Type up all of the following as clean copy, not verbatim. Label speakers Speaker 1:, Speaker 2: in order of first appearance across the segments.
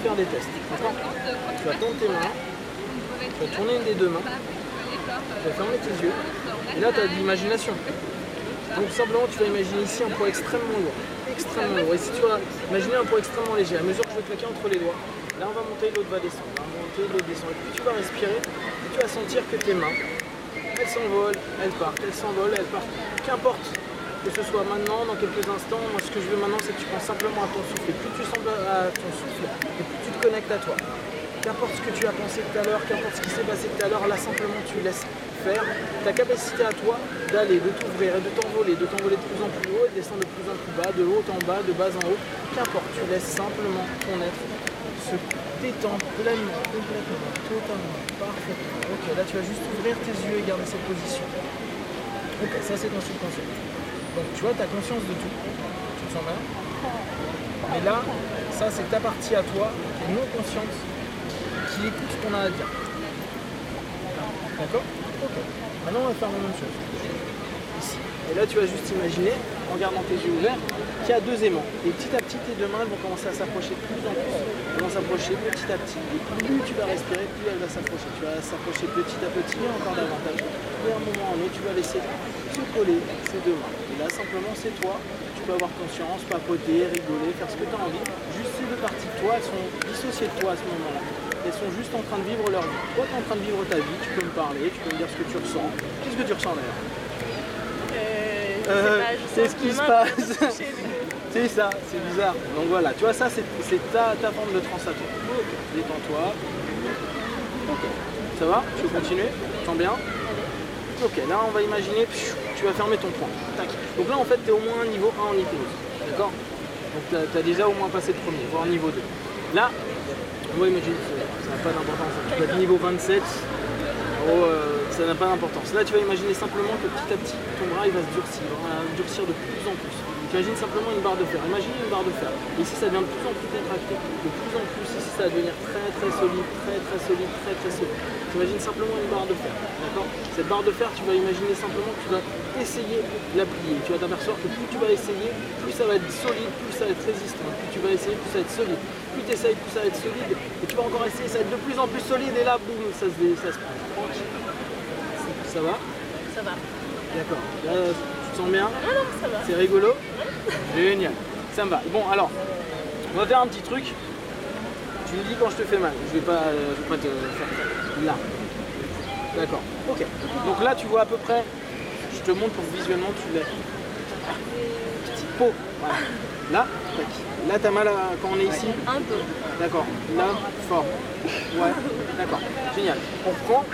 Speaker 1: faire des tests. Tu vas tendre tes mains, tu vas tourner une des deux mains, tu vas fermer tes yeux, et là tu as de l'imagination. Donc simplement tu vas imaginer ici un poids extrêmement lourd. Extrêmement lourd. Et si tu vas imaginer un poids extrêmement léger, à mesure que je vais claquer entre les doigts, là on va monter, l'autre va descendre. On va monter, l'autre descend. Et puis tu vas respirer, et tu vas sentir que tes mains, elles s'envolent, elles partent, elles s'envolent, elles partent. Qu'importe que ce soit maintenant, dans quelques instants, moi ce que je veux maintenant c'est que tu penses simplement à ton souffle. Et plus tu sens à ton souffle, et plus tu te connectes à toi. Qu'importe ce que tu as pensé tout à l'heure, qu'importe ce qui s'est passé tout à l'heure, là simplement tu laisses faire ta capacité à toi d'aller, de t'ouvrir et de t'envoler de plus en plus haut et de descendre de plus en plus bas, de haut en bas, de bas en haut. Qu'importe, tu laisses simplement ton être se détendre pleinement, complètement, totalement, parfaitement. Ok, là tu vas juste ouvrir tes yeux et garder cette position. Ok, ça c'est ton subconscient. Donc tu vois, tu as conscience de tout. Tu te sens bien. Mais là, ça c'est ta partie à toi, qui est non consciente, qui écoute ce qu'on a à dire. D'accord? Ok. Maintenant on va faire la même chose. Ici. Et là tu vas juste imaginer, en gardant tes yeux ouverts, qu'il y a deux aimants. Et petit à petit tes deux mains vont commencer à s'approcher de plus en plus. Elles vont s'approcher petit à petit. Et plus tu vas respirer, plus elle va s'approcher. Tu vas s'approcher petit à petit, encore davantage. Et à un moment donné, tu vas laisser se coller ces deux mains. Et là simplement c'est toi. Tu peux avoir conscience, papoter, rigoler, faire ce que tu as envie. Juste ces deux parties de toi, elles sont dissociées de toi à ce moment-là. Elles sont juste en train de vivre leur vie. Toi, tu es en train de vivre ta vie, tu peux me parler, tu peux me dire ce que tu ressens. Qu'est-ce que tu ressens d'ailleurs? C'est ce qui se passe. C'est ça, c'est bizarre. Donc voilà, tu vois, ça c'est ta forme de transe à toi. Ok, détends-toi. Ok, ça va? Tu veux continuer? Tu sens bien? Ok, là on va imaginer, tu vas fermer ton poing. Tac. Donc là en fait, tu es au moins niveau 1 en hypnose. D'accord? Donc tu as déjà au moins passé le premier, voire niveau 2. Là, on va imaginer, ça n'a pas d'importance. Tu peux être niveau 27, ça n'a pas d'importance. Là, tu vas imaginer simplement que petit à petit, ton bras il va se durcir, de plus en plus. Tu imagines simplement une barre de fer. Imagine une barre de fer. Ici, ça devient de plus en plus contracté. De plus en plus, ici, ça va devenir très très solide, très solide, très solide. Tu imagines simplement une barre de fer. D'accord? Cette barre de fer, tu vas imaginer simplement que tu vas essayer de la plier. Tu vas t'apercevoir que plus tu vas essayer, plus ça va être solide, plus ça va être résistant. Plus tu vas essayer, plus ça va être solide. Plus tu essayes, plus ça va être solide. Et tu vas encore essayer, ça va être de plus en plus solide. Et là, boum, ça se prend. Tranquille. Ça va?
Speaker 2: Ça va.
Speaker 1: D'accord. Là, tu te sens bien?
Speaker 2: Non, ça va.
Speaker 1: C'est rigolo? Génial. Ça me va. Bon, alors, on va faire un petit truc. Tu me dis quand je te fais mal. Je vais pas te faire là. D'accord. Ok. Donc là, tu vois à peu près. Je te montre pour que visuellement tu l'aies. Petite peau. Voilà. Là, tac. Là, t'as mal quand on est ici?
Speaker 2: Un peu.
Speaker 1: D'accord. Là, fort. Ouais. D'accord. Génial. On reprend.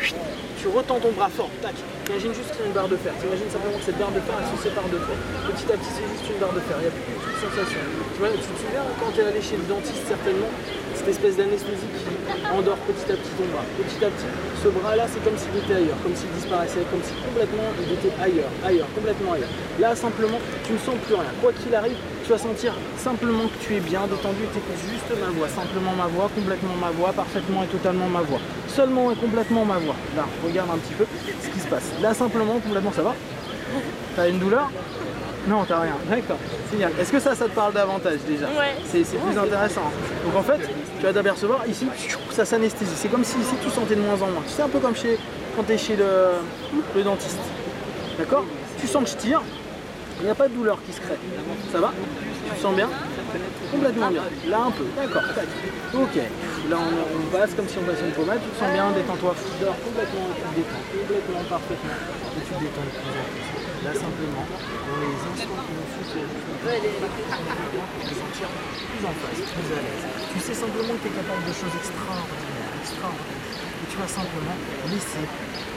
Speaker 1: Tu retends ton bras fort, tac. Imagine juste qu'il y a une barre de fer. T'imagines simplement que cette barre de fer elle se sépare de toi. Petit à petit, c'est juste une barre de fer. Il n'y a plus de sensation. Tu te souviens quand tu es allé chez le dentiste, certainement, cette espèce d'anesthésie qui endort petit à petit ton bras. Petit à petit, ce bras-là, c'est comme s'il était ailleurs, comme s'il disparaissait, comme si complètement il était ailleurs, complètement ailleurs. Là, simplement, tu ne sens plus rien. Quoi qu'il arrive, tu vas sentir simplement que tu es bien détendu et tu écoutes juste ma voix. Simplement ma voix, complètement ma voix, parfaitement et totalement ma voix. Seulement et complètement ma voix. Là, regarde un petit peu ce qui se passe. Là, simplement, complètement, ça va? T'as une douleur? Non, t'as rien. D'accord, c'est bien. Est-ce que ça te parle davantage déjà?
Speaker 2: Ouais.
Speaker 1: C'est plus intéressant. Donc en fait, tu vas t'apercevoir, ici, ça s'anesthésie. C'est comme si ici, tu sentais de moins en moins. Tu sais, un peu comme quand tu es chez le dentiste. D'accord? Tu sens que je tire, il n'y a pas de douleur qui se crée. Ça va? Tu te sens bien? Complètement bien. Là, un peu. D'accord. Ok. Là, on passe comme si on passait une pommade. Tu te sens bien, détends-toi. Dors complètement, tu te détends. Complètement, parfaitement. Et tu te détends de plus en plus. Là, simplement, dans les instants qui nous foutent, tu vas te sentir plus en face, plus à l'aise. Tu sais simplement que tu es capable de choses extraordinaires. Et tu vas simplement laisser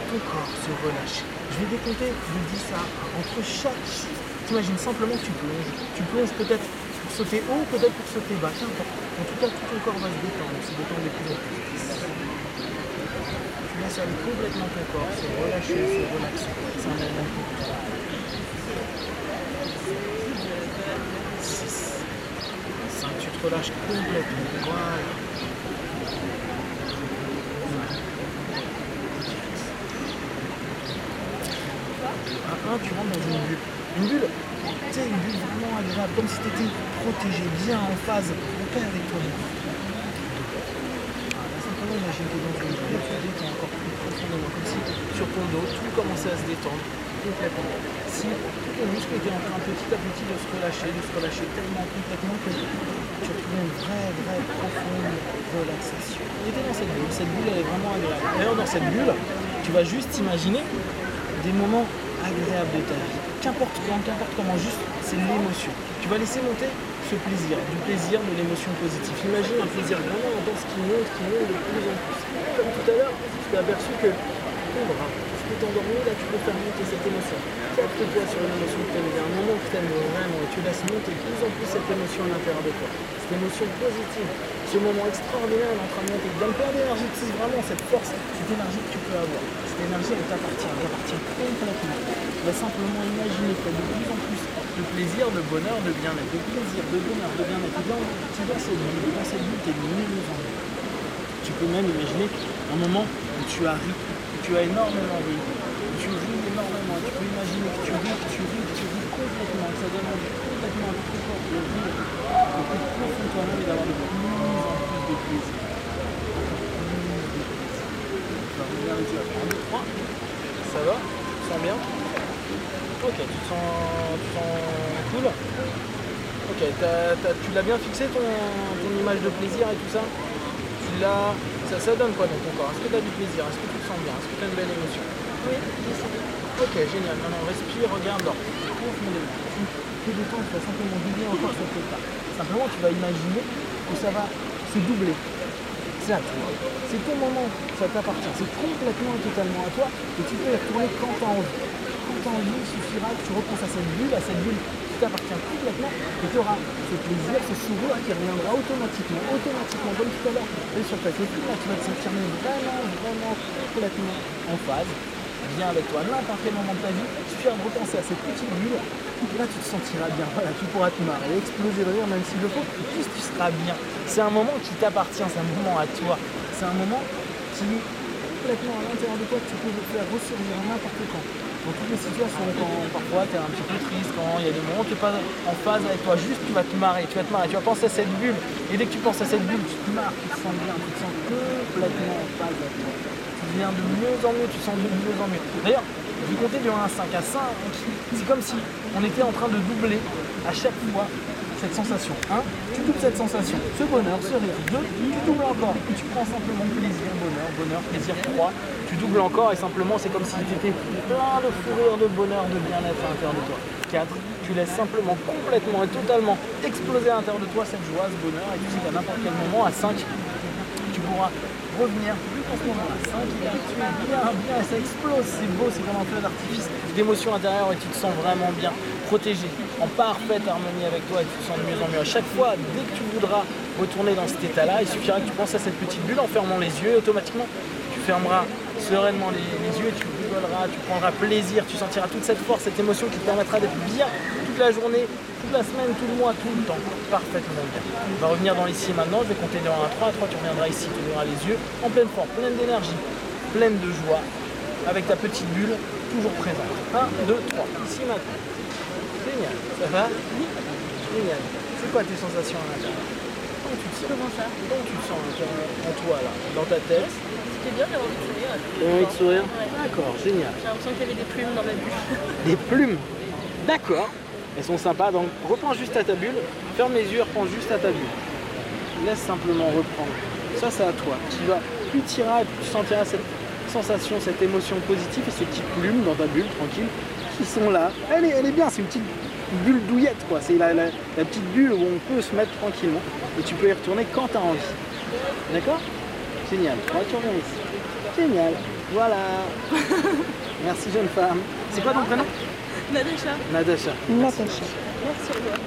Speaker 1: ton corps se relâcher. Je vais décompter, je dis ça, entre chaque chiffre. T'imagines simplement que tu plonges. Tu plonges peut-être pour sauter haut, peut-être pour sauter bas, qu'importe. En tout cas, tout ton corps va se détendre de plus en plus. Tu laisses aller complètement ton corps, se relâcher, se relaxer. C'est un élément pour toi. 6. 5, tu te relâches complètement. Voilà. 1, tu rentres dans une bulle. Une bulle, tu sais, une bulle vraiment agréable, comme si tu étais protégé, bien en phase, en paix avec toi-même. 2, imagine que dans une bulle, tu détends encore plus profondément, comme si sur ton dos, tout commençait à se détendre complètement. Si tous les muscles étaient en train petit à petit de se relâcher tellement complètement que tu retrouvais une vraie profonde relaxation. Tu étais dans cette bulle elle est vraiment agréable. D'ailleurs dans cette bulle, tu vas juste imaginer des moments agréables de ta vie. Qu'importe comment, juste c'est l'émotion. Tu vas laisser monter ce plaisir, du plaisir, de l'émotion positive. Imagine un plaisir vraiment intense qui monte de plus en plus. Comme tout à l'heure, tu t'es aperçu que ton bras, tu t'es endormi, là tu peux faire monter cette émotion. Capte-toi sur une émotion que tu aimes bien, un moment que tu aimes vraiment, et tu laisses monter de plus en plus cette émotion à l'intérieur de toi. Cette émotion positive, ce moment extraordinaire est en train de monter. Donne plein d'énergie, c'est vraiment cette force, cette énergie que tu peux avoir. Cette énergie, elle t'appartient complètement. Tu vas simplement imaginer que de plus en plus de plaisir, de bonheur, de bien-être, de plaisir, de bonheur, de bien-être. Tu es dans cette bulle, tu es de mieux en mieux. Tu peux même imaginer un moment où tu as ri, où tu as énormément ri, où tu ris énormément. Tu peux imaginer que tu ris complètement, que ça donne envie complètement à ton corps de rire, de plus profond de toi-même et d'avoir de plus en plus de plaisir. Tu vas revenir les yeux à 1, 2, 3. Ça va? Tu te sens bien? Ok, tu te sens cool? Ok, tu l'as bien fixé ton image de plaisir et tout ça? Ça donne quoi dans ton corps? Est-ce que tu as du plaisir? Est-ce que tu te sens bien? Est-ce que tu as une belle émotion?
Speaker 2: Oui, j'essaie.
Speaker 1: Ok, génial. Maintenant, respire, regarde, dors. Profondément. Tu te détends, tu vas simplement doubler encore ce truc-là. Simplement, tu vas imaginer que ça va se doubler. C'est à toi. C'est ton moment, ça t'appartient. C'est complètement et totalement à toi. Et tu peux y retourner quand tu as envie. Quand tu as envie, il suffira que tu repenses à cette bulle qui t'appartient complètement. Et tu auras ce plaisir, ce sourire qui reviendra automatiquement, comme tout à l'heure. Et sur ta technique, là, tu vas te sentir vraiment complètement en phase. Bien avec toi, n'importe quel moment de ta vie, il suffira de repenser à cette petite bulle, là tu te sentiras bien, voilà, tu pourras te marrer, exploser de rire même s'il le faut, juste tu seras bien. C'est un moment qui t'appartient, c'est un moment à toi, c'est un moment qui est complètement à l'intérieur de toi, que tu peux faire ressurgir n'importe quand. Dans toutes les situations, quand parfois tu es un petit peu triste, quand il y a des moments où tu n'es pas en phase avec toi, juste tu vas te marrer, tu vas penser à cette bulle, et dès que tu penses à cette bulle, tu te marres, tu te sens bien, tu te sens complètement en phase avec toi. Tu viens de mieux en mieux, tu sens de mieux en mieux. D'ailleurs, je vais compter de 1 à 5. À 5, c'est comme si on était en train de doubler à chaque fois cette sensation. 1, tu doubles cette sensation, ce bonheur, ce rire. 2, tu doubles encore. Et tu prends simplement plaisir, bonheur, plaisir. 3, tu doubles encore et simplement c'est comme si tu étais plein de fou rire, de bonheur, de bien-être à l'intérieur de toi. 4, tu laisses simplement complètement et totalement exploser à l'intérieur de toi cette joie, ce bonheur. Et tu sais qu'à n'importe quel moment, à 5, tu pourras revenir en ce moment-là. 5, tu es bien, ça explose, c'est beau, c'est comme un feu d'artifice d'émotion intérieure et tu te sens vraiment bien, protégé, en parfaite harmonie avec toi et tu te sens de mieux en mieux. À chaque fois, dès que tu voudras retourner dans cet état-là, il suffira que tu penses à cette petite bulle en fermant les yeux et automatiquement tu fermeras sereinement les yeux et tu rigoleras, tu prendras plaisir, tu sentiras toute cette force, cette émotion qui te permettra d'être bien toute la journée, toute la semaine, tout le mois, tout le temps, parfaitement bien. On va revenir dans l'ici et maintenant, je vais compter de 1 à 3, tu reviendras ici, tu ouvriras les yeux, en pleine forme, pleine d'énergie, pleine de joie, avec ta petite bulle toujours présente. 1, 2, 3, ici maintenant. Génial, ça va? Génial. C'est quoi tes sensations à l'intérieur? Comment tu te sens?
Speaker 2: Comment ça?
Speaker 1: Comment tu te sens en toi là, dans ta tête?
Speaker 2: C'était bien d'avoir envie de sourire.
Speaker 1: Envie de sourire?
Speaker 2: Ouais.
Speaker 1: D'accord, génial.
Speaker 2: J'ai l'impression qu'il y avait des plumes dans ma bulle.
Speaker 1: Des plumes? D'accord. Elles sont sympas, donc reprends juste à ta bulle, ferme les yeux, reprends juste à ta bulle. Laisse simplement reprendre. Ça c'est à toi. Plus tu iras et plus tu sentiras cette sensation, cette émotion positive et ces petites plumes dans ta bulle, tranquille, qui sont là. Elle est bien, c'est une petite bulle douillette quoi. C'est la petite bulle où on peut se mettre tranquillement et tu peux y retourner quand tu as envie. D'accord? Génial. Ouais, tu reviens ici. Génial. Voilà. Merci jeune femme. C'est quoi ton prénom?
Speaker 2: Natacha.
Speaker 1: Natacha.
Speaker 2: Merci à toi.